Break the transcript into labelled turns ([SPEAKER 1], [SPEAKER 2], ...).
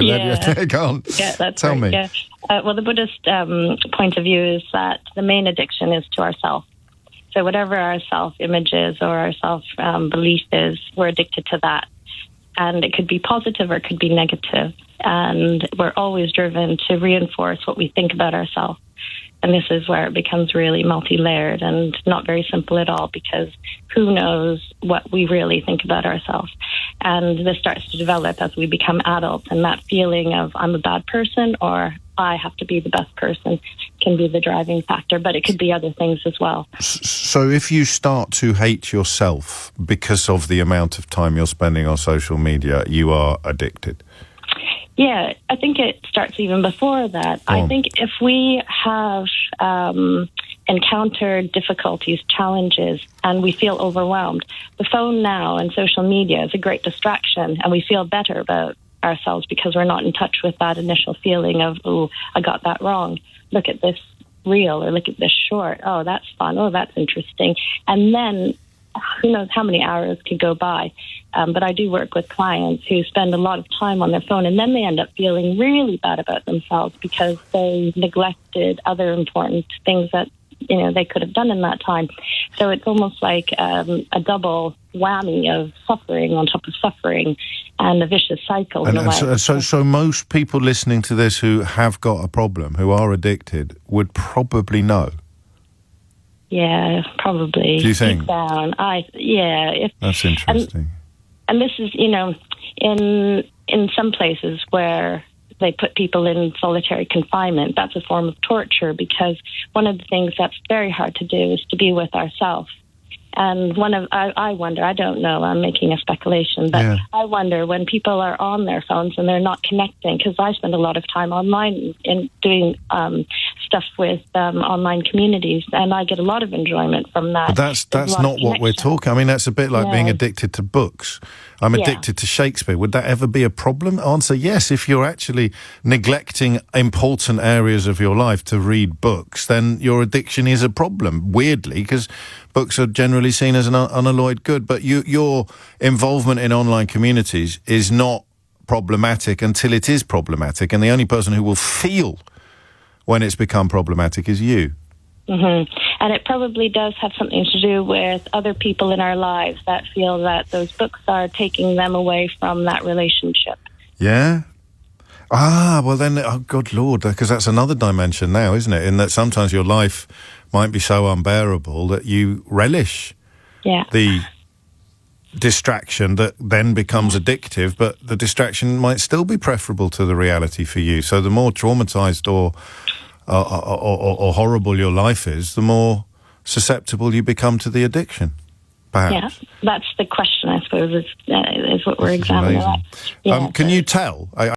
[SPEAKER 1] Yeah.
[SPEAKER 2] Go on.
[SPEAKER 1] Yeah, that's
[SPEAKER 2] Tell
[SPEAKER 1] right.
[SPEAKER 2] me.
[SPEAKER 1] Yeah. Well, the Buddhist point of view is that the main addiction is to ourself. So whatever our self-image is or our self-belief is, we're addicted to that. And it could be positive or it could be negative. And we're always driven to reinforce what we think about ourselves. And this is where it becomes really multi-layered and not very simple at all, because who knows what we really think about ourselves. And this starts to develop as we become adults, and that feeling of I'm a bad person or I have to be the best person can be the driving factor, but it could be other things as well.
[SPEAKER 2] So if you start to hate yourself because of the amount of time you're spending on social media, you are addicted.
[SPEAKER 1] Yeah, I think it starts even before that. I think if we have encountered difficulties, challenges, and we feel overwhelmed, the phone now and social media is a great distraction, and we feel better about ourselves because we're not in touch with that initial feeling of, oh, I got that wrong. Look at this reel or look at this short. Oh, that's fun. Oh, that's interesting. And then who knows how many hours could go by. But I do work with clients who spend a lot of time on their phone, and then they end up feeling really bad about themselves because they neglected other important things that, they could have done in that time. So it's almost like a double whammy of suffering on top of suffering and a vicious cycle in a way.
[SPEAKER 2] So most people listening to this who have got a problem, who are addicted, would probably know.
[SPEAKER 1] Yeah, probably.
[SPEAKER 2] Do you think?
[SPEAKER 1] Deep down.
[SPEAKER 2] That's interesting.
[SPEAKER 1] And this is, in some places where they put people in solitary confinement, that's a form of torture, because one of the things that's very hard to do is to be with ourselves. And I wonder, I don't know, I'm making a speculation, but I wonder when people are on their phones and they're not connecting, because I spend a lot of time online in doing stuff with online communities, and I get a lot of enjoyment from that.
[SPEAKER 2] But that's not what we're talking. I mean, that's a bit like being addicted to books. I'm addicted to Shakespeare. Would that ever be a problem? Answer, yes. If you're actually neglecting important areas of your life to read books, then your addiction is a problem, weirdly, because books are generally seen as an unalloyed good. But your involvement in online communities is not problematic until it is problematic, and the only person who will feel when it's become problematic is you.
[SPEAKER 1] Mm-hmm. And it probably does have something to do with other people in our lives that feel that those books are taking them away from that relationship.
[SPEAKER 2] Yeah? Well then, oh good Lord, because that's another dimension now, isn't it? In that sometimes your life might be so unbearable that you relish the distraction that then becomes addictive, but the distraction might still be preferable to the reality for you. So the more traumatized or horrible your life is, the more susceptible you become to the addiction, perhaps.
[SPEAKER 1] Yeah, that's the question, I suppose, is what we're examining.
[SPEAKER 2] Can you tell?